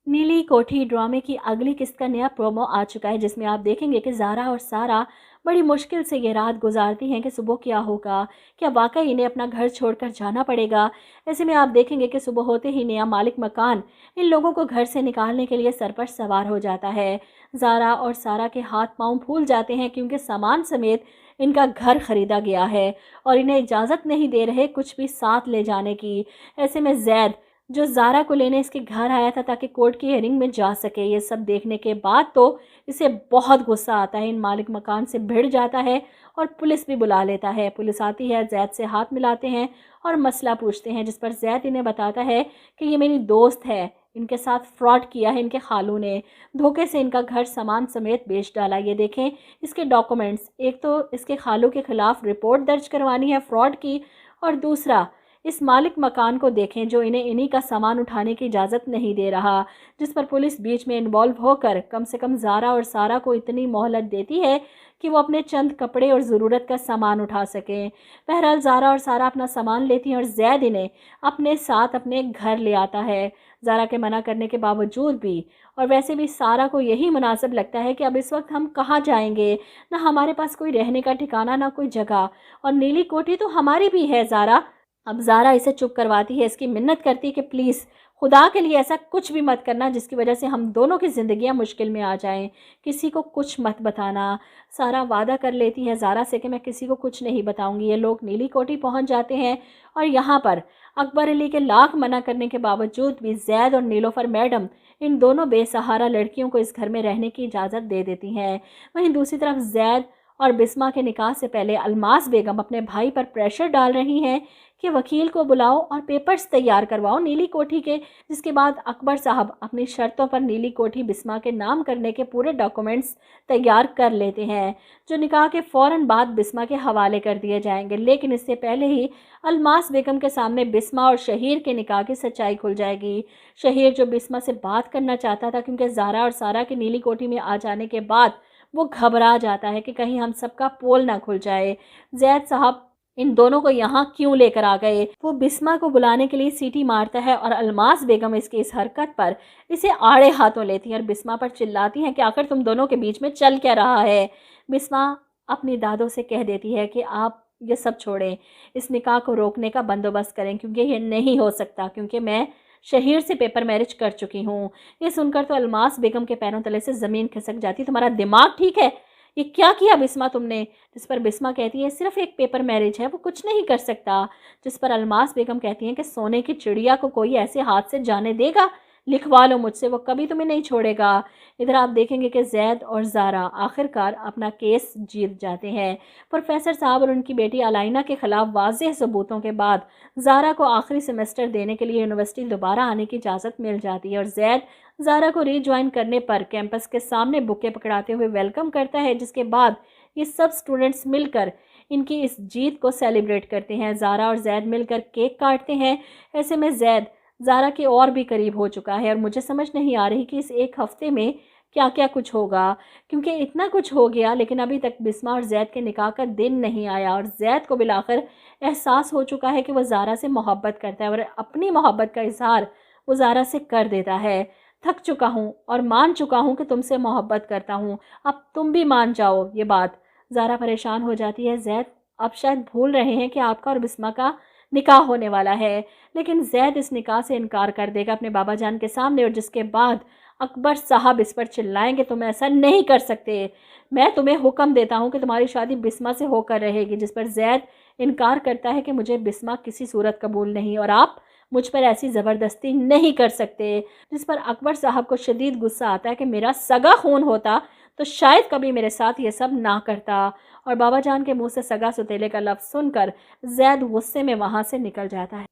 नीली कोठी ड्रामे की अगली किस्त का नया प्रोमो आ चुका है, जिसमें आप देखेंगे कि ज़ारा और सारा बड़ी मुश्किल से ये रात गुजारती हैं कि सुबह क्या होगा, क्या वाकई इन्हें अपना घर छोड़कर जाना पड़ेगा। ऐसे में आप देखेंगे कि सुबह होते ही नया मालिक मकान इन लोगों को घर से निकालने के लिए सर पर सवार हो जाता है। ज़ारा और सारा के हाथ पांव फूल जाते हैं क्योंकि सामान समेत इनका घर खरीदा गया है और इन्हें इजाज़त नहीं दे रहे कुछ भी साथ ले जाने की। ऐसे में जैद, जो ज़ारा को लेने इसके घर आया था ताकि कोर्ट की हियरिंग में जा सके, ये सब देखने के बाद तो इसे बहुत गुस्सा आता है, इन मालिक मकान से भिड़ जाता है और पुलिस भी बुला लेता है। पुलिस आती है, जैद से हाथ मिलाते हैं और मसला पूछते हैं, जिस पर जैद इन्हें बताता है कि ये मेरी दोस्त है, इनके साथ फ्रॉड किया है इनके खालू ने, धोखे से इनका घर सामान समेत बेच डाला। ये देखें इसके डॉक्यूमेंट्स, एक तो इसके खालू के खिलाफ रिपोर्ट दर्ज करवानी है फ्रॉड की, और दूसरा इस मालिक मकान को देखें जो इन्हें इन्हीं का सामान उठाने की इजाज़त नहीं दे रहा। जिस पर पुलिस बीच में इन्वॉल्व होकर कम से कम ज़ारा और सारा को इतनी मोहलत देती है कि वो अपने चंद कपड़े और ज़रूरत का सामान उठा सकें। बहरहाल ज़ारा और सारा अपना सामान लेती हैं और जैद इन्हें अपने साथ अपने घर ले आता है, ज़ारा के मना करने के बावजूद भी। और वैसे भी सारा को यही मुनासिब लगता है कि अब इस वक्त हम कहाँ जाएंगे, ना हमारे पास कोई रहने का ठिकाना ना कोई जगह, और नीली कोठी तो हमारी भी है ज़ारा। अब ज़ारा इसे चुप करवाती है, इसकी मिन्नत करती है कि प्लीज़ खुदा के लिए ऐसा कुछ भी मत करना जिसकी वजह से हम दोनों की ज़िंदगियां मुश्किल में आ जाएं, किसी को कुछ मत बताना। सारा वादा कर लेती है ज़ारा से कि मैं किसी को कुछ नहीं बताऊंगी। ये लोग नीली कोठी पहुंच जाते हैं और यहाँ पर अकबर अली के लाख मना करने के बावजूद भी जैद और नीलोफर मैडम इन दोनों बेसहारा लड़कियों को इस घर में रहने की इजाज़त दे देती हैं। वहीं दूसरी तरफ जैद और बिस्मा के निकाह से पहले अलमास बेगम अपने भाई पर प्रेशर डाल रही हैं कि वकील को बुलाओ और पेपर्स तैयार करवाओ नीली कोठी के, जिसके बाद अकबर साहब अपनी शर्तों पर नीली कोठी बिस्मा के नाम करने के पूरे डॉक्यूमेंट्स तैयार कर लेते हैं, जो निकाह के फ़ौरन बाद बिस्मा के हवाले कर दिए जाएंगे। लेकिन इससे पहले ही अलमास बेगम के सामने बिस्मा और शहीर के निकाह की सच्चाई खुल जाएगी। शहीर, जो बिस्मा से बात करना चाहता था क्योंकि ज़ारा और सारा के नीली कोठी में आ जाने के बाद वो घबरा जाता है कि कहीं हम सबका पोल ना खुल जाए, जैद साहब इन दोनों को यहाँ क्यों लेकर आ गए। वो बिस्मा को बुलाने के लिए सीटी मारता है और अलमास बेगम इसकी इस हरकत पर इसे आड़े हाथों लेती हैं और बिस्मा पर चिल्लाती हैं कि आखिर तुम दोनों के बीच में चल क्या रहा है। बिस्मा अपनी दादों से कह देती है कि आप ये सब छोड़ें, इस निकाह को रोकने का बंदोबस्त करें क्योंकि ये नहीं हो सकता, क्योंकि मैं शहीर से पेपर मैरिज कर चुकी हूँ। ये सुनकर तो अलमास बेगम के पैरों तले से ज़मीन खिसक जाती। तुम्हारा दिमाग ठीक है? ये क्या किया बिस्मा तुमने? जिस पर बिस्मा कहती है सिर्फ एक पेपर मैरिज है, वो कुछ नहीं कर सकता। जिस पर अलमास बेगम कहती हैं कि सोने की चिड़िया को कोई ऐसे हाथ से जाने देगा? लिखवा लो मुझसे, वो कभी तुम्हें नहीं छोड़ेगा। इधर आप देखेंगे कि जैद और ज़ारा आखिरकार अपना केस जीत जाते हैं। प्रोफेसर साहब और उनकी बेटी अलाइना के खिलाफ वाज़ेह सबूतों के बाद ज़ारा को आखिरी सेमेस्टर देने के लिए यूनिवर्सिटी दोबारा आने की इजाज़त मिल जाती है और जैद ज़ारा को रीज्वाइन करने पर कैंपस के सामने बुके पकड़ाते हुए वेलकम करता है, जिसके बाद ये सब स्टूडेंट्स मिलकर इनकी इस जीत को सेलिब्रेट करते हैं। ज़ारा और जैद मिलकर केक काटते हैं। ऐसे में जैद ज़ारा के और भी करीब हो चुका है और मुझे समझ नहीं आ रही कि इस एक हफ्ते में क्या क्या कुछ होगा, क्योंकि इतना कुछ हो गया लेकिन अभी तक बिस्मा और जैद के निकाह का दिन नहीं आया और जैद को बिलाखिर एहसास हो चुका है कि वह ज़ारा से मोहब्बत करता है और अपनी मोहब्बत का इजहार वो ज़ारा से कर देता है। थक चुका हूँ और मान चुका हूँ कि तुमसे मोहब्बत करता हूँ, अब तुम भी मान जाओ ये बात। ज़ारा परेशान हो जाती है, जैद अब शायद भूल रहे हैं कि आपका और बिस्मा का निकाह होने वाला है। लेकिन जैद इस निकाह से इनकार कर देगा अपने बाबा जान के सामने, और जिसके बाद अकबर साहब इस पर चिल्लाएंगे तुम ऐसा नहीं कर सकते, मैं तुम्हें हुक्म देता हूँ कि तुम्हारी शादी बिस्मा से होकर रहेगी। जिस पर जैद इनकार करता है कि मुझे बिस्मा किसी सूरत कबूल नहीं और आप मुझ पर ऐसी ज़बरदस्ती नहीं कर सकते। जिस पर अकबर साहब को शदीद गुस्सा आता है कि मेरा सगा खून होता तो शायद कभी मेरे साथ ये सब ना करता, और बाबा जान के मुंह से सगा सुतेले का लफ्ज़ सुनकर जैद गुस्से में वहाँ से निकल जाता है।